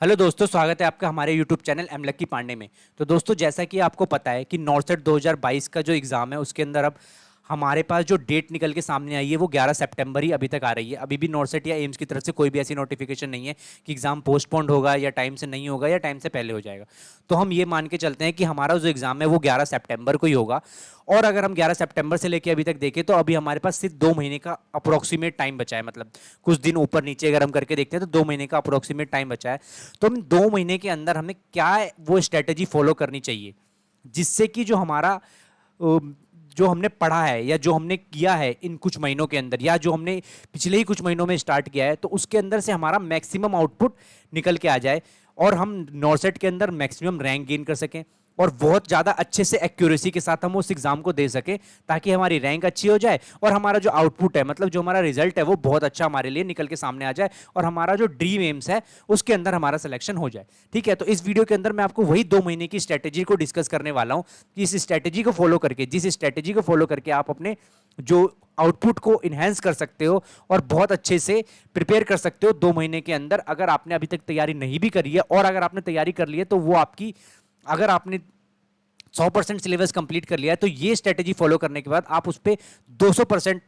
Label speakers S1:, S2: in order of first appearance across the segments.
S1: Hello दोस्तों, स्वागत है आपका हमारे यूट्यूब चैनल एम लक्की पांडे में। तो दोस्तों, जैसा कि आपको पता है कि नॉर्सेट 2022 का जो एग्ज़ाम है उसके अंदर अब हमारे पास जो डेट निकल के सामने आई है वो 11 सितंबर ही अभी तक आ रही है। अभी भी नॉर्सेट या एम्स की तरफ से कोई भी ऐसी नोटिफिकेशन नहीं है कि एग्ज़ाम पोस्टपोन्ड होगा या टाइम से नहीं होगा या टाइम से पहले हो जाएगा। तो हम ये मान के चलते हैं कि हमारा जो एग्ज़ाम है वो 11 सितंबर को ही होगा। और अगर हम 11 सितंबर से लेकर अभी तक देखें तो अभी हमारे पास सिर्फ 2 महीने का अप्रोक्सीमेट टाइम बचा है। मतलब कुछ दिन ऊपर नीचे अगर हम करके देखते हैं तो 2 महीने का अप्रोक्सीमेट टाइम बचा है। तो हम 2 महीने के अंदर हमें क्या वो स्ट्रेटेजी फॉलो करनी चाहिए जिससे कि जो हमने पढ़ा है या जो हमने किया है इन कुछ महीनों के अंदर या जो हमने पिछले ही कुछ महीनों में स्टार्ट किया है तो उसके अंदर से हमारा मैक्सिमम आउटपुट निकल के आ जाए और हम नॉर्सेट के अंदर मैक्सिमम रैंक गेन कर सकें और बहुत ज़्यादा अच्छे से एक्यूरेसी के साथ हम उस एग्ज़ाम को दे सकें ताकि हमारी रैंक अच्छी हो जाए और हमारा जो आउटपुट है, मतलब जो हमारा रिजल्ट है, वो बहुत अच्छा हमारे लिए निकल के सामने आ जाए और हमारा जो ड्रीम एम्स है उसके अंदर हमारा सिलेक्शन हो जाए। ठीक है, तो इस वीडियो के अंदर मैं आपको वही 2 महीने की स्ट्रैटेजी को डिस्कस करने वाला हूँ कि इस स्ट्रैटेजी को फॉलो करके, जिस स्ट्रैटेजी को फॉलो करके आप अपने जो आउटपुट को इन्हेंस कर सकते हो और बहुत अच्छे से प्रिपेयर कर सकते हो 2 महीने के अंदर। अगर आपने अभी तक तैयारी नहीं भी करी है और अगर आपने तैयारी कर ली है तो वो आपकी, अगर आपने 100% सिलेबस कंप्लीट कर लिया है तो ये स्ट्रेटेजी फॉलो करने के बाद आप उस पर 200%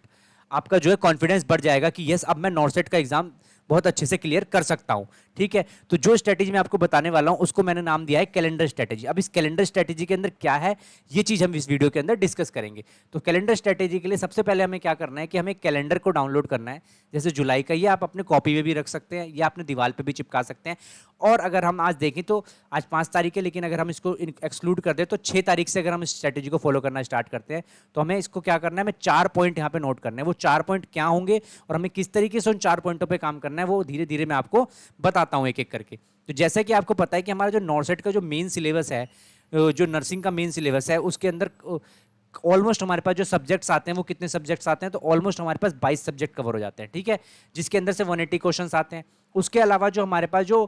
S1: आपका जो है कॉन्फिडेंस बढ़ जाएगा कि यस, अब मैं नॉर्सेट का एग्जाम बहुत अच्छे से क्लियर कर सकता हूं। ठीक है, तो जो स्ट्रेटेजी मैं आपको बताने वाला हूं उसको मैंने नाम दिया है कैलेंडर स्ट्रेटेजी। अब इस कैलेंडर स्ट्रेटेजी के अंदर क्या है ये चीज हम इस वीडियो के अंदर डिस्कस करेंगे। तो कैलेंडर स्ट्रेटेजी के लिए सबसे पहले हमें क्या करना है कि हमें कैलेंडर को डाउनलोड करना है। जैसे जुलाई का, ये आप अपने कॉपी में भी रख सकते हैं या अपने दीवार पे भी चिपका सकते हैं। और अगर हम आज देखें तो आज 5 तारीख है, लेकिन अगर हम इसको एक्सक्लूड कर दें तो 6 तारीख से अगर हम इस स्ट्रेटेजी को फॉलो करना स्टार्ट करते हैं तो हमें इसको क्या करना है, हमें 4 पॉइंट यहाँ पे नोट करने हैं। वो 4 पॉइंट क्या होंगे और हमें किस तरीके से उन 4 पॉइंटों पे काम करना है वो धीरे धीरे मैं आपको बताता हूँ एक एक करके। तो जैसा कि आपको पता है कि हमारा जो नॉर्सेट का जो मेन सिलेबस है, जो नर्सिंग का मेन सिलेबस है, उसके अंदर ऑलमोस्ट हमारे पास जो सब्जेक्ट्स आते हैं वो कितने सब्जेक्ट्स आते हैं, तो ऑलमोस्ट हमारे पास 22 सब्जेक्ट कवर हो जाते हैं। ठीक है, जिसके अंदर से 180 क्वेश्चंस आते हैं। उसके अलावा जो हमारे पास जो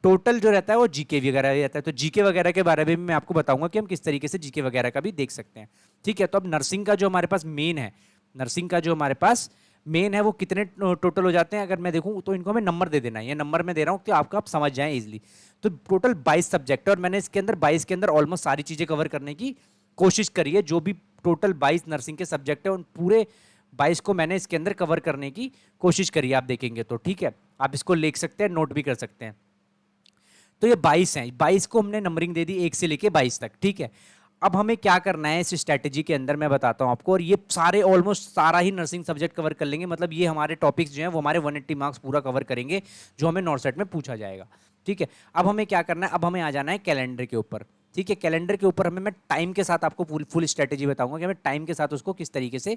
S1: टोटल जो रहता है वो जीके वगैरह रहता है। तो जीके वगैरह के बारे में भी मैं आपको बताऊंगा कि हम किस तरीके से जीके वगैरह का भी देख सकते हैं। ठीक है, तो अब नर्सिंग का जो हमारे पास मेन है, नर्सिंग का जो हमारे पास मेन है वो कितने टोटल हो जाते हैं अगर मैं देखूं तो इनको हमें नंबर दे देना है। ये नंबर मैं दे रहा हूं कि आपको आप समझ जाएं इजीली। तो टोटल 22 सब्जेक्ट है और मैंने इसके अंदर 22 के अंदर ऑलमोस्ट सारी चीजें कवर करने की कोशिश करी है। जो भी टोटल 22 नर्सिंग के सब्जेक्ट है उन पूरे 22 को मैंने इसके अंदर कवर करने की कोशिश करी है, आप देखेंगे तो। ठीक है, आप इसको लिख सकते हैं, नोट भी कर सकते हैं। तो ये 22 हैं, 22 को हमने नंबरिंग दे दी 1 से लेके 22 तक। ठीक है, अब हमें क्या करना है इस स्ट्रैटेजी के अंदर मैं बताता हूं आपको। और ये सारे ऑलमोस्ट सारा ही नर्सिंग सब्जेक्ट कवर कर लेंगे, मतलब ये हमारे टॉपिक्स जो हैं वो हमारे 180 मार्क्स पूरा कवर करेंगे जो हमें नॉर्सेट में पूछा जाएगा। ठीक है, अब हमें क्या करना है, अब हमें आ जाना है कैलेंडर के ऊपर। ठीक है, कैलेंडर के ऊपर हमें मैं टाइम के साथ आपको फुल स्ट्रैटेजी बताऊंगा कि हमें टाइम के साथ उसको किस तरीके से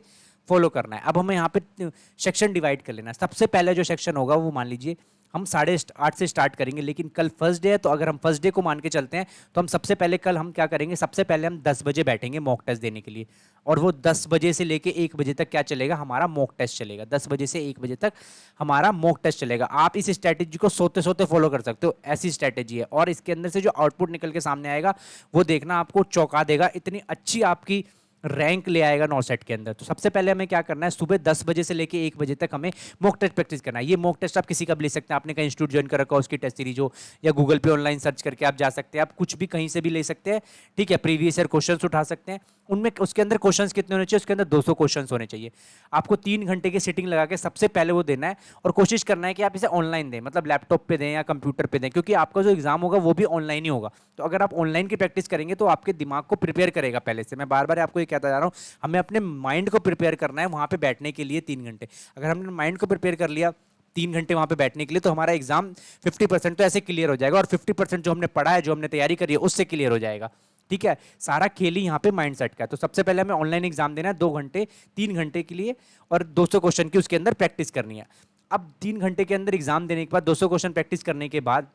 S1: फॉलो करना है। अब हमें यहाँ पे सेक्शन डिवाइड कर लेना है। सबसे पहले जो सेक्शन होगा वो मान लीजिए हम 8:30 से स्टार्ट करेंगे, लेकिन कल फर्स्ट डे है तो अगर हम फर्स्ट डे को मान के चलते हैं तो हम सबसे पहले कल हम क्या करेंगे, सबसे पहले हम 10 बजे बैठेंगे मॉक टेस्ट देने के लिए। और वो 10 बजे से लेके 1 बजे तक क्या चलेगा, हमारा मॉक टेस्ट चलेगा। 10 बजे से 1 बजे तक हमारा मॉक टेस्ट चलेगा। आप इस स्ट्रैटेजी को सोते सोते फॉलो कर सकते हो, ऐसी स्ट्रैटेजी है। और इसके अंदर से जो आउटपुट निकल के सामने आएगा वो देखना आपको चौंका देगा, इतनी अच्छी आपकी रैंक ले आएगा नॉर्सेट के अंदर। तो सबसे पहले हमें क्या करना है, सुबह 10 बजे से लेके 1 बजे तक हमें मॉक टेस्ट प्रैक्टिस करना है। ये मॉक टेस्ट आप किसी का भी ले सकते हैं, आपने कहीं इंस्टीट्यूट ज्वाइन कर रखा हो उसकी टेस्ट सीरीज हो, या गूगल पे ऑनलाइन सर्च करके आप जा सकते हैं, आप कुछ भी कहीं से भी ले सकते हैं। ठीक है, प्रीवियस ईयर क्वेश्चंस उठा सकते हैं। उनमें उसके अंदर क्वेश्चंस कितने होने चाहिए, उसके अंदर 200 क्वेश्चंस होने चाहिए। आपको 3 घंटे की सिटिंग लगा के सबसे पहले वो देना है और कोशिश करना है कि आप इसे ऑनलाइन दें, मतलब लैपटॉप पे दें या कंप्यूटर पे दें, क्योंकि आपका जो एग्जाम होगा वो भी ऑनलाइन ही होगा। तो अगर आप ऑनलाइन की प्रैक्टिस करेंगे तो आपके दिमाग को प्रिपेयर करेगा पहले से। मैं बार बार आपको ये कहता जा रहा हूँ, हमें अपने माइंड को प्रिपेयर करना है वहां पे बैठने के लिए 3 घंटे। अगर हमने माइंड को प्रिपेयर कर लिया 3 घंटे वहां पे बैठने के लिए तो हमारा एग्जाम 50% तो ऐसे क्लियर हो जाएगा और 50% जो हमने पढ़ा है, जो हमने तैयारी करी है उससे क्लियर हो जाएगा। ठीक है, सारा खेल ही यहाँ पे माइंड सेट का है। तो सबसे पहले हमें ऑनलाइन एग्जाम देना है 2 घंटे, 3 घंटे के लिए, और 200 क्वेश्चन की उसके अंदर प्रैक्टिस करनी है। अब 3 घंटे के अंदर एग्जाम देने के बाद 200 क्वेश्चन प्रैक्टिस करने के बाद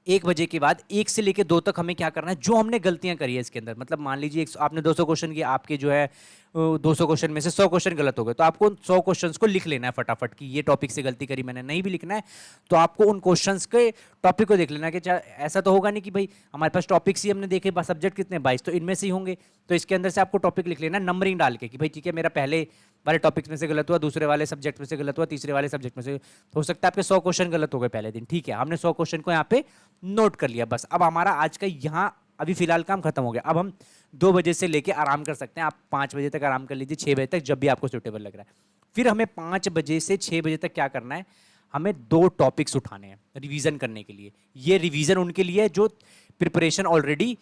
S1: 1 बजे के बाद 1 से लेकर 2 तक हमें क्या करना है, जो हमने गलतियां करी है इसके अंदर, मतलब मान लीजिए आपने 200 क्वेश्चन किए, आपके जो है 200 क्वेश्चन में से 100 क्वेश्चन गलत हो गए, तो आपको उन 100 क्वेश्चंस को लिख लेना है फटाफट कि ये टॉपिक से गलती करी मैंने, नहीं भी लिखना है तो आपको उन क्वेश्चंस के टॉपिक को देख लेना कि ऐसा तो होगा नहीं कि भाई हमारे पास टॉपिक्स ही हमने देखे, सब्जेक्ट कितने 22, तो इनमें से ही होंगे, तो इसके अंदर से आपको टॉपिक लिख लेना नंबरिंग डाल के कि भाई ठीक है मेरा पहले वाले टॉपिक्स में से गलत हुआ, दूसरे वाले सब्जेक्ट में से गलत हुआ, तीसरे वाले सब्जेक्ट में से, हो सकता है आपके 100 क्वेश्चन गलत हो गए पहले दिन, ठीक है, हमने 100 क्वेश्चन को यहाँ पे नोट कर लिया बस। अब हमारा आज का यहाँ अभी फिलहाल काम खत्म हो गया, अब हम 2 बजे से लेके आराम कर सकते हैं, आप 5 बजे तक आराम कर लीजिए, 6 बजे तक, जब भी आपको सूटेबल लग रहा है। फिर हमें 5 बजे से 6 बजे तक क्या करना है, हमें 2 टॉपिक्स उठाने हैं रिवीजन करने के लिए। ये रिवीजन उनके लिए है जो प्रिपरेशन ऑलरेडी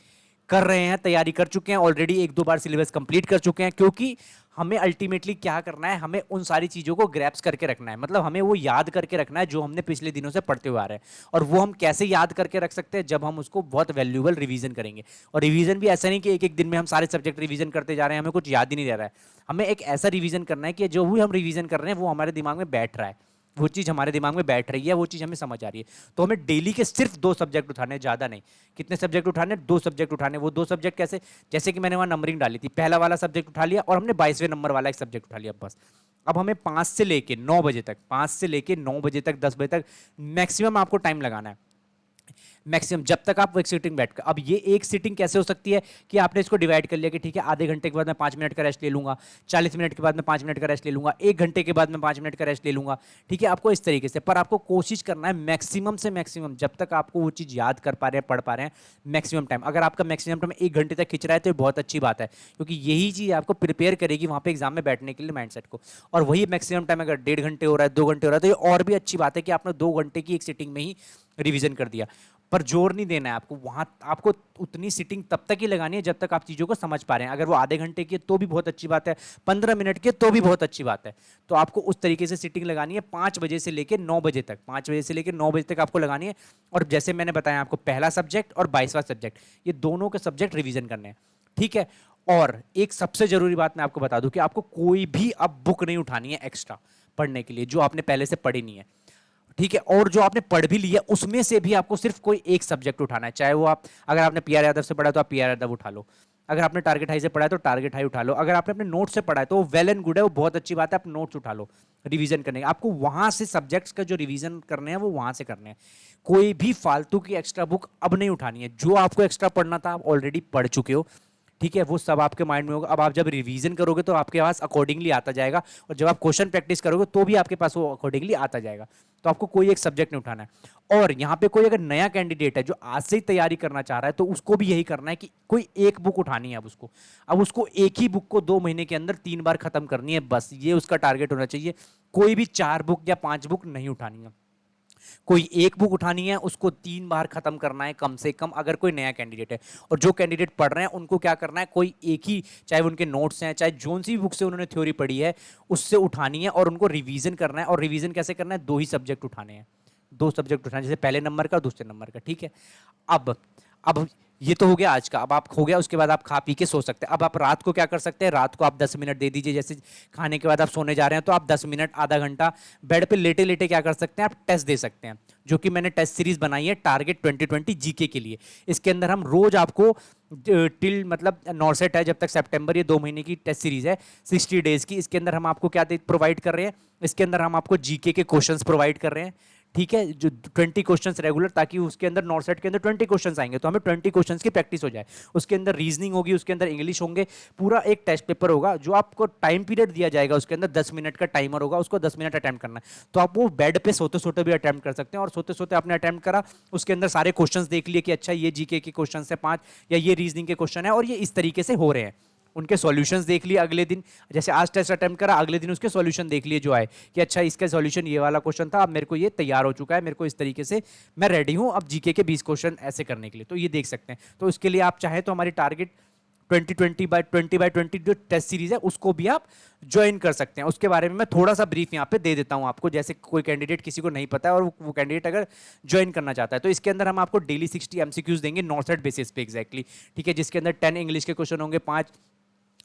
S1: कर रहे हैं, तैयारी कर चुके हैं ऑलरेडी, 1-2 बार सिलेबस कंप्लीट कर चुके हैं, क्योंकि हमें अल्टीमेटली क्या करना है, हमें उन सारी चीज़ों को ग्रैप्स करके रखना है, मतलब हमें वो याद करके रखना है जो हमने पिछले दिनों से पढ़ते हुए आ रहे हैं। और वो हम कैसे याद करके रख सकते हैं, जब हम उसको बहुत वैल्यूएबल रिवीजन करेंगे। और रिवीजन भी ऐसा नहीं कि एक एक दिन में हम सारे सब्जेक्ट रिवीजन करते जा रहे हैं, हमें कुछ याद ही नहीं रह रहा है, हमें एक ऐसा रिवीजन करना है कि जो भी हम रिवीजन कर रहे हैं वो हमारे दिमाग में बैठ रहा है, वो चीज़ हमारे दिमाग में बैठ रही है, वो चीज़ हमें समझ आ रही है। तो हमें डेली के सिर्फ 2 सब्जेक्ट उठाने, ज़्यादा नहीं। कितने सब्जेक्ट उठाने, 2 सब्जेक्ट उठाने। वो 2 सब्जेक्ट कैसे, जैसे कि मैंने वहाँ नंबरिंग डाली थी, पहला वाला सब्जेक्ट उठा लिया और हमने 22वें नंबर वाला एक सब्जेक्ट उठा लिया बस। अब हमें 5 से लेके 9 बजे तक, 5 से लेके 9 बजे तक, 10 बजे तक मैक्सिमम आपको टाइम लगाना है, मैक्सिमम जब तक आप एक सीटिंग बैठ कर। अब ये एक सीटिंग कैसे हो सकती है कि आपने इसको डिवाइड कर लिया कि ठीक है आधे घंटे के बाद मैं 5 मिनट का रेस्ट ले लूंगा, 40 मिनट के बाद मैं 5 मिनट का रेस्ट ले लूंगा, 1 घंटे के बाद मैं 5 मिनट का रेस्ट ले लूंगा, ठीक है, आपको इस तरीके से। पर आपको कोशिश करना है मैक्सिमम से मैक्सिमम, जब तक आपको वो चीज़ याद कर पा रहे हैं, पढ़ पा रहे हैं, मैक्सिमम टाइम। अगर आपका मैक्सिमम टाइम 1 घंटे तक खिंच रहा है तो बहुत अच्छी बात है, क्योंकि यही चीज़ आपको प्रिपेयर करेगी वहाँ पे एग्जाम में बैठने के लिए माइंडसेट को। और वही मैक्सिमम टाइम अगर 1.5 घंटे हो रहा है, 2 घंटे हो रहा है, तो ये और भी अच्छी बात है कि आपने 2 घंटे की एक सीटिंग में ही रिवीजन कर दिया। पर जोर नहीं देना है आपको, वहां आपको उतनी सीटिंग तब तक ही लगानी है जब तक आप चीज़ों को समझ पा रहे हैं। अगर वो आधे घंटे की तो भी बहुत अच्छी बात है, 15 मिनट की तो भी बहुत अच्छी बात है। तो आपको उस तरीके से सीटिंग लगानी है 5 बजे से लेकर 9 बजे तक, 5 बजे से लेकर 9 बजे तक आपको लगानी है। और जैसे मैंने बताया आपको, पहला सब्जेक्ट और 22वां सब्जेक्ट, ये दोनों के सब्जेक्ट रिवीजन करने हैं, ठीक है। और एक सबसे जरूरी बात मैं आपको बता दूं कि आपको कोई भी अब बुक नहीं उठानी है एक्स्ट्रा पढ़ने के लिए जो आपने पहले से पढ़ी नहीं है, ठीक है। और जो आपने पढ़ भी लिया उसमें से भी आपको सिर्फ कोई एक सब्जेक्ट उठाना है, चाहे वो आप, अगर आपने पीआर यादव से पढ़ा तो आप पीआर यादव उठा लो, अगर आपने टारगेट हाई से पढ़ा है तो टारगेट हाई उठा लो, अगर आपने अपने नोट से पढ़ा है तो वेल एंड गुड है, वो बहुत अच्छी बात है, आप नोट्स उठा लो रिवीजन करने। आपको वहां से सब्जेक्ट्स का जो रिवीजन करने हैं वो वहां से करने हैं, कोई भी फालतू की एक्स्ट्रा बुक अब नहीं उठानी है। जो आपको एक्स्ट्रा पढ़ना था आप ऑलरेडी पढ़ चुके हो, ठीक है, वो सब आपके माइंड में होगा। अब आप जब रिवीजन करोगे तो आपके पास अकॉर्डिंगली आता जाएगा, और जब आप क्वेश्चन प्रैक्टिस करोगे तो भी आपके पास वो अकॉर्डिंगली आता जाएगा। तो आपको कोई एक सब्जेक्ट नहीं उठाना है। और यहाँ पे कोई अगर नया कैंडिडेट है जो आज से ही तैयारी करना चाह रहा है तो उसको भी यही करना है कि कोई एक बुक उठानी है। अब उसको एक ही बुक को 2 महीने के अंदर 3 बार खत्म करनी है, बस ये उसका टारगेट होना चाहिए। कोई भी 4 बुक या 5 बुक नहीं उठानी है, कोई एक बुक उठानी है, उसको 3 बार खत्म करना है कम से कम, अगर कोई नया कैंडिडेट है। और जो कैंडिडेट पढ़ रहे हैं उनको क्या करना है, कोई एक ही, चाहे उनके नोट्स हैं, चाहे जोन सी बुक से उन्होंने थ्योरी पढ़ी है उससे उठानी है और उनको रिवीजन करना है। और रिवीजन कैसे करना है, 2 ही सब्जेक्ट उठाने हैं, 2 सब्जेक्ट उठाने, जैसे पहले नंबर का और दूसरे नंबर का, ठीक है। अब ये तो हो गया आज का, अब आप हो गया, उसके बाद आप खा पी के सो सकते हैं। अब आप रात को क्या कर सकते हैं, रात को आप 10 मिनट दे दीजिए, जैसे खाने के बाद आप सोने जा रहे हैं तो आप 10 मिनट, आधा घंटा बेड पे लेटे लेटे क्या कर सकते हैं, आप टेस्ट दे सकते हैं, जो कि मैंने टेस्ट सीरीज बनाई है टारगेट 2020 जीके के लिए। इसके अंदर हम रोज आपको टिल, मतलब नॉर्सेट है जब तक सितंबर, ये 2 महीने की टेस्ट सीरीज है 60 डेज की। इसके अंदर हम आपको क्या प्रोवाइड कर रहे हैं, इसके अंदर हम आपको जीके के क्वेश्चंस प्रोवाइड कर रहे हैं, ठीक है, जो 20 क्वेश्चंस रेगुलर, ताकि उसके अंदर नॉर्सेट के अंदर 20 क्वेश्चंस आएंगे तो हमें 20 क्वेश्चंस की प्रैक्टिस हो जाए। उसके अंदर रीजनिंग होगी, उसके अंदर इंग्लिश होंगे, पूरा एक टेस्ट पेपर होगा जो आपको टाइम पीरियड दिया जाएगा, उसके अंदर 10 मिनट का टाइमर होगा, उसको 10 मिनट अटेम्प्ट करना है। तो आप वो बेड पे सोते सोते भी अटेम्प्ट कर सकते हैं, और सोते सोते आपने अटेम्प्ट करा, उसके अंदर सारे क्वेश्चंस देख लिए कि अच्छा ये जीके के क्वेश्चन है 5, या ये रीजनिंग के क्वेश्चन है और ये इस तरीके से हो रहे हैं, उनके सॉल्यूशंस देख लिए अगले दिन, जैसे आज टेस्ट अटेम्प्ट करा, अगले दिन उसके सॉल्यूशन देख लिए जो आए कि अच्छा इसका सॉल्यूशन ये वाला क्वेश्चन था, अब मेरे को ये तैयार हो चुका है, मेरे को इस तरीके से मैं रेडी हूं अब जीके के 20 क्वेश्चन ऐसे करने के लिए। तो ये देख सकते हैं। तो इसके लिए आप चाहे तो हमारी टारगेट 2020 जो टेस्ट सीरीज है उसको भी आप ज्वाइन कर सकते हैं। उसके बारे में मैं थोड़ा सा ब्रीफ यहाँ पे दे देता हूँ आपको, जैसे कोई कैंडिडेट किसी को नहीं पता है और वो कैंडिडेट अगर ज्वाइन करना चाहता है तो इसके अंदर हम आपको डेली 60 एमसीक्यूज देंगे नॉर्सेट बेसिस पे एग्जैक्टली, ठीक है, जिसके अंदर 10 इंग्लिश के क्वेश्चन होंगे, 5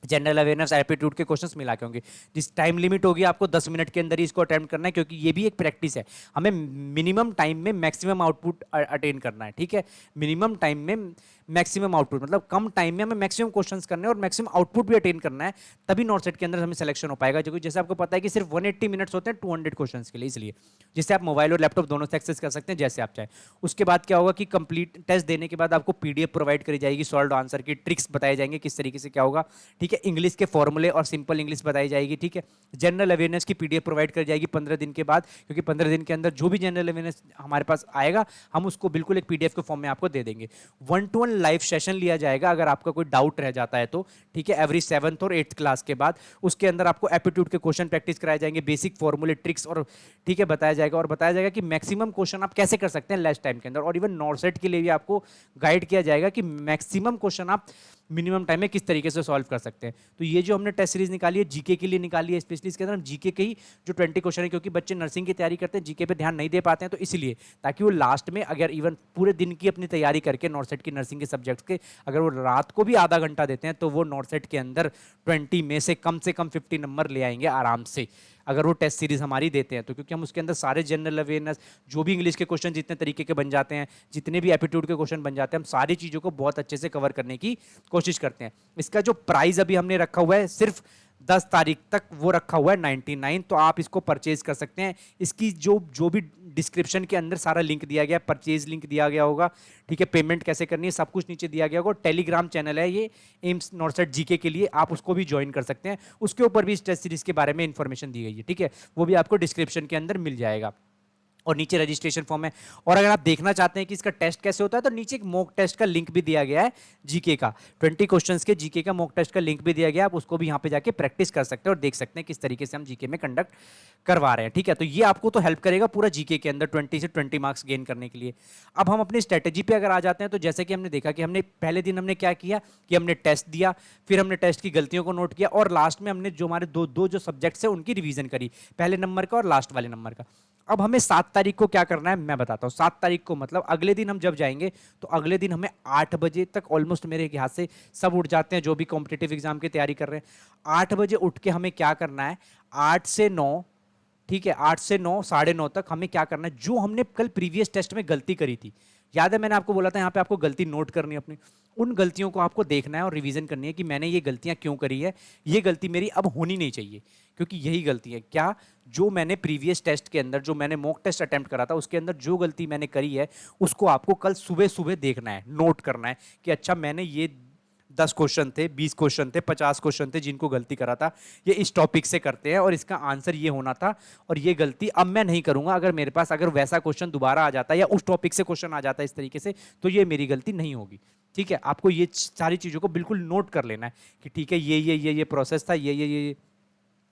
S1: जनरल अवेयरनेस एप्टीट्यूड के क्वेश्चंस मिला के होंगे। जिस टाइम लिमिट होगी आपको 10 मिनट के अंदर ही इसको अटेम्प्ट करना है, क्योंकि ये भी एक प्रैक्टिस है। हमें मिनिमम टाइम में मैक्सिमम आउटपुट अटेन करना है, ठीक है। मिनिमम टाइम में मैक्सिमम आउटपुट मतलब कम टाइम में हमें मैक्सिमम क्वेश्चंस करने हैं और मैक्सिमम आउटपुट भी अटेन करना है, तभी नॉट सेट के अंदर हमें सिलेक्शन हो पाएगा। क्योंकि जैसे आपको पता है कि सिर्फ 180 मिनट्स होते हैं 200 क्वेश्चंस के लिए, इसलिए जिससे आप मोबाइल और लैपटॉप दोनों से एक्सेस कर सकते हैं जैसे आप चाहें। उसके बाद क्या होगा कि कंप्लीट टेस्ट देने के बाद आपको पीडीएफ प्रोवाइड करी जाएगी, सॉल्व आंसर की ट्रिक्स बताए जाएंगे किस तरीके से क्या होगा, ठीक है। इंग्लिश के फॉर्मूले और सिंपल इंग्लिश बताई जाएगी, ठीक है। जनरल अवेयरनेस की पीडीएफ प्रोवाइड कर जाएगी 15 दिन के बाद, क्योंकि 15 दिन के अंदर जो भी जनरल अवेयरनेस हमारे पास आएगा हम उसको बिल्कुल एक पीडीएफ के फॉर्म में आपको दे देंगे। 1-to-1 लाइव सेशन लिया जाएगा अगर आपका कोई डाउट रह जाता है तो, ठीक है। एवरी 7th और 8th क्लास के बाद उसके अंदर आपको एप्टीट्यूड के क्वेश्चन प्रैक्टिस कराए जाएंगे, बेसिक फॉर्मूले ट्रिक्स, और ठीक है बताया जाएगा। और बताया जाएगा कि मैक्सिमम क्वेश्चन आप कैसे कर सकते हैं लेस टाइम के अंदर। और इवन नॉर्सेट के लिए भी आपको गाइड किया जाएगा कि मैक्सिमम क्वेश्चन आप मिनिमम टाइम में किस तरीके से सॉल्व कर सकते हैं। तो ये जो हमने टेस्ट सीरीज निकाली है जीके के लिए निकाली है, स्पेशली इसके अंदर हम जीके के ही जो 20 क्वेश्चन है, क्योंकि बच्चे नर्सिंग की तैयारी करते हैं जीके पे ध्यान नहीं दे पाते हैं, तो इसलिए ताकि वो लास्ट में अगर इवन पूरे दिन की अपनी तैयारी करके नॉर्सेट की नर्सिंग के सब्जेक्ट्स के अगर वो रात को भी आधा घंटा देते हैं तो वो नॉर्सेट के अंदर 20 में से कम 50 नंबर ले आएंगे आराम से, अगर वो टेस्ट सीरीज हमारी देते हैं तो। क्योंकि हम उसके अंदर सारे जनरल अवेयरनेस, जो भी इंग्लिश के क्वेश्चन जितने तरीके के बन जाते हैं, जितने भी एप्टीट्यूड के क्वेश्चन बन जाते हैं, हम सारी चीज़ों को बहुत अच्छे से कवर करने की कोशिश करते हैं। इसका जो प्राइस अभी हमने रखा हुआ है सिर्फ 10 तारीख तक वो रखा हुआ है 99, तो आप इसको परचेज कर सकते हैं। इसकी जो भी डिस्क्रिप्शन के अंदर सारा लिंक दिया गया, परचेज लिंक दिया गया होगा, ठीक है। पेमेंट कैसे करनी है सब कुछ नीचे दिया गया होगा। टेलीग्राम चैनल है ये एम्स नॉर्सेट जीके के लिए, आप उसको भी ज्वाइन कर सकते हैं। उसके ऊपर भी इस टेस्ट सीरीज के बारे में इंफॉर्मेशन दी गई है, ठीक है। वो भी आपको डिस्क्रिप्शन के अंदर मिल जाएगा और नीचे रजिस्ट्रेशन फॉर्म है। और अगर आप देखना चाहते हैं कि इसका टेस्ट कैसे होता है तो नीचे एक मॉक टेस्ट का लिंक भी दिया गया है जीके का, 20 क्वेश्चंस के जीके का मॉक टेस्ट का लिंक भी दिया गया है। आप उसको भी यहाँ पे जाके प्रैक्टिस कर सकते हैं और देख सकते हैं किस तरीके से हम जीके में कंडक्ट करवा रहे हैं, ठीक है। तो ये आपको तो हेल्प करेगा पूरा जीके के अंदर 20 से 20 मार्क्स गेन करने के लिए। अब हम अपनी स्ट्रेटेजी पे अगर आ जाते हैं तो जैसे कि हमने देखा कि हमने पहले दिन हमने क्या किया कि हमने टेस्ट दिया, फिर हमने टेस्ट की गलतियों को नोट किया और लास्ट में हमने जो हमारे दो जो सब्जेक्ट्स है उनकी रिवीजन करी, पहले नंबर का और लास्ट वाले नंबर का। अब हमें 7 तारीख को क्या करना है मैं बताता हूँ। 7 तारीख को मतलब अगले दिन हम जब जाएंगे तो अगले दिन हमें 8 बजे तक ऑलमोस्ट मेरे ख्याल से सब उठ जाते हैं जो भी कॉम्पिटिटिव एग्जाम की तैयारी कर रहे हैं। 8 बजे उठ के हमें क्या करना है, 8 से 9, ठीक है, 8 से 9, 9:30 तक हमें क्या करना है, जो हमने कल प्रीवियस टेस्ट में गलती करी थी, याद है मैंने आपको बोला था यहाँ पे आपको गलती नोट करनी है अपनी, उन गलतियों को आपको देखना है और रिवीजन करनी है कि मैंने ये गलतियां क्यों करी है, ये गलती मेरी अब होनी नहीं चाहिए, क्योंकि यही गलती है क्या जो मैंने प्रीवियस टेस्ट के अंदर जो मैंने मॉक टेस्ट अटेम्प्ट करा था उसके अंदर जो गलती मैंने करी है उसको आपको कल सुबह सुबह देखना है, नोट करना है कि अच्छा मैंने ये 10 क्वेश्चन थे, 20 क्वेश्चन थे, 50 क्वेश्चन थे जिनको गलती करा था, ये इस टॉपिक से करते हैं और इसका आंसर ये होना था और ये गलती अब मैं नहीं करूंगा। अगर मेरे पास अगर वैसा क्वेश्चन दोबारा आ जाता है या उस टॉपिक से क्वेश्चन आ जाता है इस तरीके से तो ये मेरी गलती नहीं होगी, ठीक है। आपको ये सारी चीज़ों को बिल्कुल नोट कर लेना है कि ठीक है ये प्रोसेस था, ये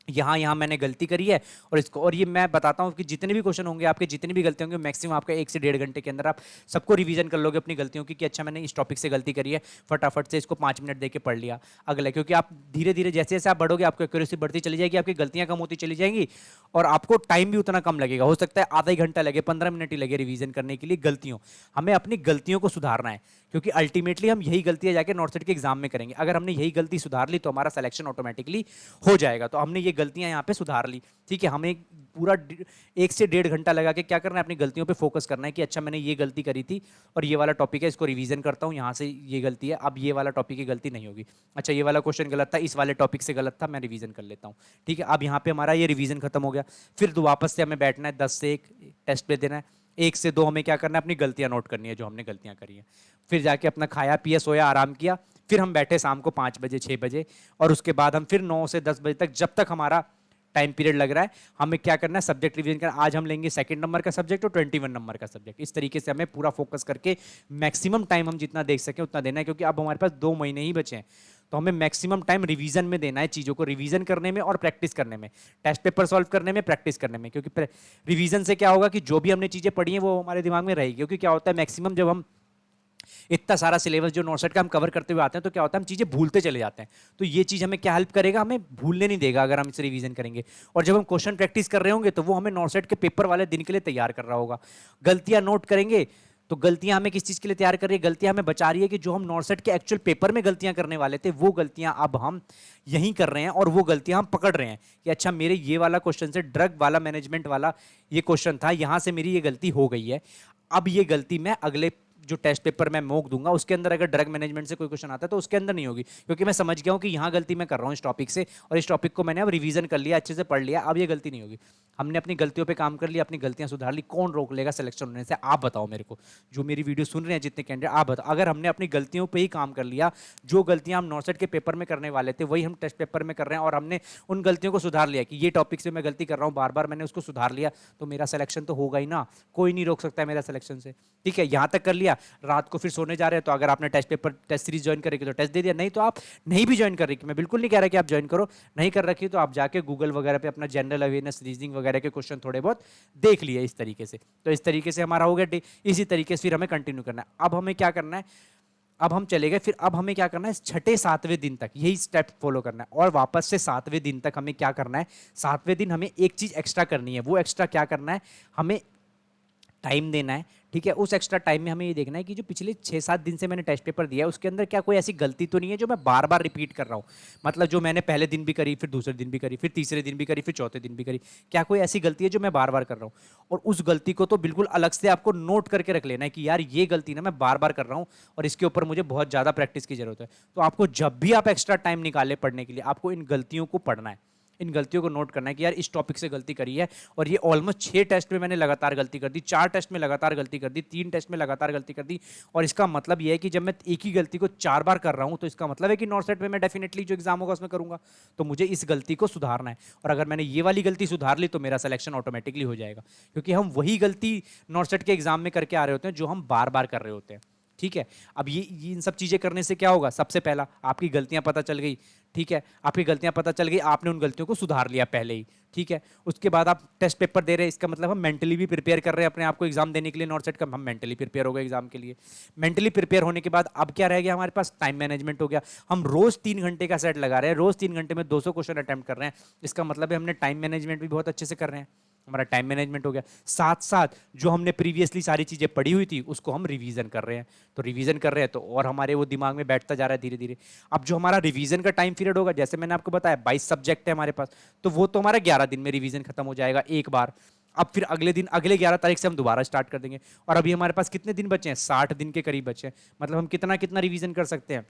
S1: यहाँ मैंने गलती करी है और इसको, और ये मैं बताता हूँ कि जितने भी क्वेश्चन होंगे आपके, जितने भी गलती होंगे मैक्सिमम आपका 1 से 1.5 घंटे के अंदर आप सबको रिवीजन कर लोगे अपनी गलतियों की कि अच्छा मैंने इस टॉपिक से गलती करी है, फटाफट से इसको 5 मिनट दे के पढ़ लिया अगला। क्योंकि आप धीरे धीरे जैसे जैसे आप बढ़ोगे आपको एक्यूरेसी बढ़ती चली जाएगी, आपकी गलतियाँ कम होती चली जाएंगी और आपको टाइम भी उतना कम लगेगा। हो सकता है आधा ही घंटा लगे, 15 मिनट ही लगे रिवीजन करने के लिए गलतियों। हमें अपनी गलतियों को सुधारना है क्योंकि अल्टीमेटली हम यही गलतियां जाके नॉर्थ के एग्जाम में करेंगे। अगर हमने यही गलती सुधार ली तो हमारा सिलेक्शन ऑटोमेटिकली हो जाएगा। तो हमने ये गलतियां यहाँ पे सुधार ली, ठीक है। हमें पूरा 1 से 1.5 घंटा लगा के क्या करना है, अपनी गलतियों पे फोकस करना है कि अच्छा मैंने ये गलती करी थी और ये वाला टॉपिक है, इसको रिवीजन करता हूँ, यहाँ से ये गलती है, अब ये वाला टॉपिक की गलती नहीं होगी। अच्छा ये वाला क्वेश्चन गलत था, इस वाले टॉपिक से गलत था, मैं रिवीजन कर लेता हूँ, ठीक है। अब यहाँ पे हमारा ये रिवीजन खत्म हो गया। फिर वापस से हमें बैठना है, 10 से 1 टेस्ट पे देना है, 1 से 2 हमें क्या करना है, अपनी गलतियां नोट करनी है जो हमने गलतियां करी हैं। फिर जाके अपना खाया पिया सोया आराम किया, फिर हम बैठे शाम को 5 बजे 6 बजे और उसके बाद हम फिर 9 से 10 बजे तक जब तक हमारा टाइम पीरियड लग रहा है हमें क्या करना है, सब्जेक्ट रिवीजन करना। आज हम लेंगे 2nd नंबर का सब्जेक्ट और 21 नंबर का सब्जेक्ट। इस तरीके से हमें पूरा फोकस करके मैक्सिमम टाइम हम जितना देख सकें उतना देना है, क्योंकि अब हमारे पास 2 महीने ही बचे हैं। तो हमें मैक्सिमम टाइम रिवीजन में देना है, चीज़ों को रिवीजन करने में और प्रैक्टिस करने में, टेस्ट पेपर सॉल्व करने में, प्रैक्टिस करने में। क्योंकि रिवीजन से क्या होगा कि जो भी हमने चीज़ें पढ़ी हैं वो हमारे दिमाग में रहेगी। क्योंकि क्या होता है मैक्सिमम जब हम इतना सारा सिलेबस जो नॉर्सेट का हम कवर करते हुए आते हैं तो क्या होता है हम चीज़ें भूलते चले जाते हैं। तो ये चीज़ हमें क्या हेल्प करेगा, हमें भूलने नहीं देगा अगर हम इसे रिवीजन करेंगे। और जब हम क्वेश्चन प्रैक्टिस कर रहे होंगे तो वो हमें नॉर्सेट के पेपर वाले दिन के लिए तैयार कर रहा होगा। गलतियां नोट करेंगे तो गलतियां हमें किस चीज के लिए तैयार कर रही है? गलतियां हमें बचा रही है कि जो हम नॉर्सेट के एक्चुअल पेपर में गलतियां करने वाले थे वो गलतियां अब हम यहीं कर रहे हैं और वो गलतियां हम पकड़ रहे हैं कि अच्छा मेरे ये वाला क्वेश्चन से ड्रग वाला मैनेजमेंट वाला ये क्वेश्चन था, यहां से मेरी ये गलती हो गई है, अब ये गलती मैं अगले जो टेस्ट पेपर मैं मॉक दूंगा उसके अंदर अगर ड्रग मैनेजमेंट से कोई क्वेश्चन आता है तो उसके अंदर नहीं होगी, क्योंकि मैं समझ गया हूं कि यहां गलती मैं कर रहा हूं इस टॉपिक से और इस टॉपिक को मैंने अब रिवीजन कर लिया, अच्छे से पढ़ लिया, अब ये गलती नहीं होगी। हमने अपनी गलतियों पे काम कर लिया, अपनी गलतियां सुधार ली, कौन रोक लेगा सिलेक्शन होने से? आप बताओ मेरे को, जो मेरी वीडियो सुन रहे हैं जितने कैंडिडेट, आप बताओ। अगर हमने अपनी गलतियों पे ही काम कर लिया, जो गलतियां हम नॉर्सेट के पेपर में करने वाले थे वही हम टेस्ट पेपर में कर रहे हैं और हमने उन गलतियों को सुधार लिया कि ये टॉपिक से मैं गलती कर रहा हूं बार बार, मैंने उसको सुधार लिया, तो मेरा सिलेक्शन तो होगा ही ना, कोई नहीं रोक सकता है मेरा सिलेक्शन से। ठीक है, यहां तक कर लिया, रात को फिर सोने जा रहे हैं तो अगर आपने test paper test series join करेगी तो टेस्ट दे दिया, नहीं तो आप नहीं भी ज्वाइन कर रही, मैं बिल्कुल नहीं कह रहा कि आप ज्वाइन करो, नहीं कर रखी तो आप जाके गूगल वगैरह पे अपना जनरल अवेयरनेस रीजनिंग वगैरह के क्वेश्चन थोड़े बहुत देख लिए इस तरीके से। तो इस तरीके से हमारा हो गया, इसी तरीके से फिर हमें कंटिन्यू करना है। अब हमें क्या करना है, अब हम चले गए, फिर अब हमें क्या करना है, छठे सातवें दिन तक यही स्टेप फॉलो करना है और वापस से सातवें दिन तक हमें क्या करना है, सातवें दिन हमें एक चीज एक्स्ट्रा करनी है। वो एक्स्ट्रा क्या करना है, हमें टाइम देना है। ठीक है, उस एक्स्ट्रा टाइम में हमें ये देखना है कि जो पिछले 6-7 दिन से मैंने टेस्ट पेपर दिया है उसके अंदर क्या कोई ऐसी गलती तो नहीं है जो मैं बार बार रिपीट कर रहा हूँ, मतलब जो मैंने पहले दिन भी करी, फिर दूसरे दिन भी करी, फिर तीसरे दिन भी करी, फिर चौथे दिन भी करी, क्या कोई ऐसी गलती है जो मैं बार बार कर रहा हूँ? और उस गलती को तो बिल्कुल अलग से आपको नोट करके रख लेना है कि यार ये गलती ना मैं बार बार कर रहा हूँ और इसके ऊपर मुझे बहुत ज़्यादा प्रैक्टिस की जरूरत है। तो आपको जब भी आप एक्स्ट्रा टाइम निकाले पढ़ने के लिए, आपको इन गलतियों को पढ़ना है, इन गलतियों को नोट करना है कि यार इस टॉपिक से गलती करी है और ये ऑलमोस्ट 6 टेस्ट में मैंने लगातार गलती कर दी, 4 टेस्ट में लगातार गलती कर दी, 3 टेस्ट में लगातार गलती कर दी। और इसका मतलब ये है कि जब मैं एक ही गलती को 4 बार कर रहा हूं तो इसका मतलब है कि नॉर्सेट में मैं डेफिनेटली जो एग्जाम होगा उसमें करूंगा, तो मुझे इस गलती को सुधारना है। और अगर मैंने ये वाली गलती सुधार ली तो मेरा सिलेक्शन ऑटोमेटिकली हो जाएगा, क्योंकि हम वही गलती नॉर्सेट के एग्जाम में करके आ रहे होते हैं जो हम बार बार कर रहे होते हैं। ठीक है, अब ये इन सब चीजें करने से क्या होगा, सबसे पहला आपकी गलतियां पता चल गई। ठीक है, आपकी गलतियां पता चल गई, आपने उन गलतियों को सुधार लिया पहले ही। ठीक है, उसके बाद आप टेस्ट पेपर दे रहे हैं, इसका मतलब हम मेंटली भी प्रिपेयर कर रहे हैं अपने आप को एग्जाम देने के लिए। नॉर्सेट का हम मेंटली प्रिपेयर हो गए एग्जाम के लिए। मेंटली प्रिपेयर होने के बाद अब क्या रह गया हमारे पास, टाइम मैनेजमेंट हो गया। हम रोज 3 घंटे का सेट लगा रहे हैं, रोज 3 घंटे में 200 क्वेश्चन अटेम्प्ट कर रहे हैं, इसका मतलब है हमने टाइम मैनेजमेंट भी बहुत अच्छे से कर रहे हैं, हमारा टाइम मैनेजमेंट हो गया। साथ साथ जो हमने प्रीवियसली सारी चीजें पढ़ी हुई थी उसको हम रिवीजन कर रहे हैं, तो रिवीजन कर रहे हैं तो और हमारे वो दिमाग में बैठता जा रहा है धीरे धीरे। अब जो हमारा रिवीजन का टाइम पीरियड होगा, जैसे मैंने आपको बताया 22 सब्जेक्ट है हमारे पास, तो वो तो हमारा 11 दिन में रिवीजन खत्म हो जाएगा एक बार। अब फिर अगले दिन, अगले 11 तारीख से हम दोबारा स्टार्ट कर देंगे। और अभी हमारे पास कितने दिन बचे हैं, 60 दिन के करीब बचे हैं, मतलब हम कितना कितना रिवीजन कर सकते हैं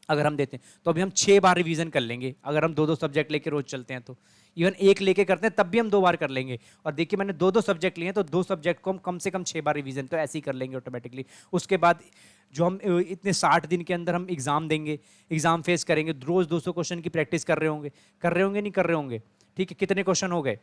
S1: अगर हम देते हैं तो अभी हम 6 बार रिवीजन कर लेंगे, अगर हम 2-2 सब्जेक्ट लेके रोज चलते हैं तो। इवन एक लेके करते हैं तब भी हम 2 बार कर लेंगे। और देखिए मैंने 2-2 सब्जेक्ट लिए हैं तो 2 सब्जेक्ट को हम कम से कम 6 बार रिवीजन तो ऐसे ही कर लेंगे ऑटोमेटिकली। उसके बाद जो हम इतने 60 दिन के अंदर हम एग्जाम देंगे, एग्जाम फेस करेंगे, रोज 200 क्वेश्चन की प्रैक्टिस कर रहे होंगे नहीं कर रहे होंगे? ठीक है, कितने क्वेश्चन हो गए,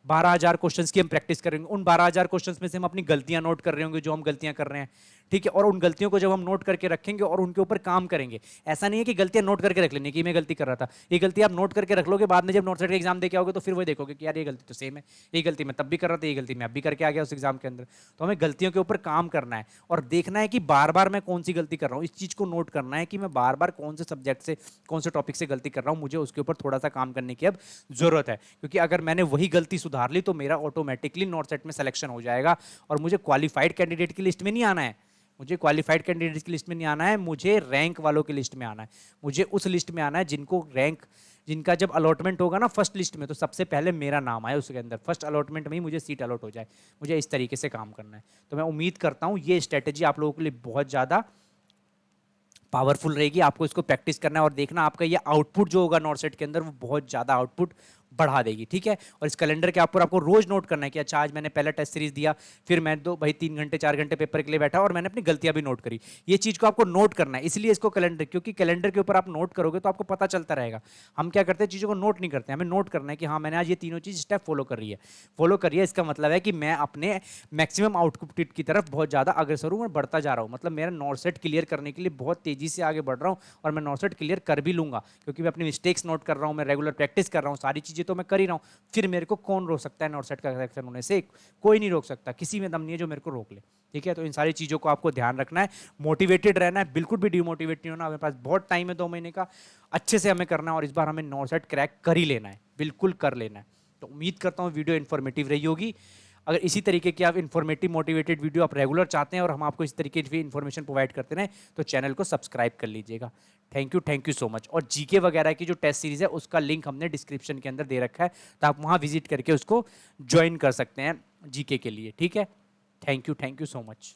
S1: 12,000 क्वेश्चंस की हम प्रैक्टिस करेंगे। उन 12,000 क्वेश्चंस में से हम अपनी गलतियां नोट कर रहे होंगे जो हम गलतियां कर रहे हैं। ठीक है, और उन गलतियों को जब हम नोट करके रखेंगे और उनके ऊपर काम करेंगे, ऐसा नहीं है कि गलतियां नोट करके रख लेनी कि मैं गलती कर रहा था, ये गलती आप नोट करके रख लोगे, बाद में जब नोट सेट एग्जाम दे के आओगे तो फिर वही देखोगे कि यार ये गलती तो सेम है, ये गलती मैं तब भी कर रहा था, ये गलती मैं अब भी करके आ गया उस एग्जाम के अंदर। तो हमें गलतियों के ऊपर काम करना है और देखना है कि बार बार मैं कौन सी गलती कर रहा हूँ, इस चीज को नोट करना है कि मैं बार बार कौन से सब्जेक्ट से, कौन से टॉपिक से गलती कर रहा हूँ, मुझे उसके ऊपर थोड़ा सा काम करने की अब जरूरत है। क्योंकि अगर मैंने वही गलती सुधार ली तो मेरा ऑटोमेटिकली नॉर्थ सेट में सिलेक्शन हो जाएगा और मुझे क्वालिफाइड कैंडिडेट की लिस्ट में नहीं आना है, मुझे क्वालिफाइड कैंडिडेट की लिस्ट में नहीं आना है, मुझे रैंक वालों की लिस्ट में आना है। मुझे उस लिस्ट में आना है जिनको रैंक, जिनका जब अलॉटमेंट होगा ना फर्स्ट लिस्ट में, तो सबसे पहले मेरा नाम आए उसके अंदर, फर्स्ट अलॉटमेंट में ही मुझे सीट अलॉट हो जाए। मुझे इस तरीके से काम करना है। तो मैं उम्मीद करता हूँ ये स्ट्रेटेजी आप लोगों के लिए बहुत ज़्यादा पावरफुल रहेगी। आपको इसको प्रैक्टिस करना है और देखना आपका ये आउटपुट जो होगा नॉर्थ सेट के अंदर वो बहुत ज़्यादा आउटपुट बढ़ा देगी। ठीक है, और इस कैलेंडर के ऊपर आपको रोज नोट करना है कि अच्छा आज मैंने पहला टेस्ट सीरीज दिया, फिर मैं दो भाई 3 घंटे 4 घंटे पेपर के लिए बैठा और मैंने अपनी गलतियां भी नोट करी। ये चीज को आपको नोट करना है, इसलिए इसको कैलेंडर, क्योंकि कैलेंडर के ऊपर आप नोट करोगे तो आपको पता चलता रहेगा। हम क्या करते हैं, चीजों को नोट नहीं करते, हमें नोट करना है कि हाँ मैंने आज ये तीनों चीज स्टेप फॉलो कर रही है। इसका मतलब है कि मैं अपने मैक्सिमम आउटपुट की तरफ बहुत ज्यादा अग्रसर हूँ और बढ़ता जा रहा हूँ। मतलब मेरा नॉर्थ सेट क्लियर करने के लिए बहुत तेजी से आगे बढ़ रहा हूँ और मैं नॉर्थ सेट क्लियर कर भी लूंगा, क्योंकि मैं अपनी मिस्टेक्स नोट कर रहा हूँ, मैं रेगुलर प्रैक्टिस कर रहा हूँ, सारी चीजें तो मैं कर ही रहा हूँ। फिर मेरे को कौन रोक सकता है नॉर्थ सेट का सिलेक्शन होने से? कोई नहीं रोक सकता, किसी में दम नहीं है जो मेरे को रोक ले। ठीक है, तो इन सारी चीजों को आपको ध्यान रखना है, मोटिवेटेड रहना है, बिल्कुल भी डिमोटिवेट नहीं होना। हमारे पास बहुत टाइम है 2 महीने का, अच्छे से हमें करना है और इस बार हमें नॉर्थ सेट क्रैक कर ही लेना है, बिल्कुल कर लेना है। तो उम्मीद करता हूँ वीडियो इन्फॉर्मेटिव रही होगी। अगर इसी तरीके की आप इन्फॉर्मेटिव मोटिवेटेड वीडियो आप रेगुलर चाहते हैं और हम आपको इस तरीके की इन्फॉर्मेशन प्रोवाइड करते रहें तो चैनल को सब्सक्राइब कर लीजिएगा। Thank you so much. और जीके वगैरह की जो टेस्ट सीरीज है उसका लिंक हमने डिस्क्रिप्शन के अंदर दे रखा है, तो आप वहाँ विजिट करके उसको ज्वाइन कर सकते हैं जीके के लिए। ठीक है, थैंक यू सो मच।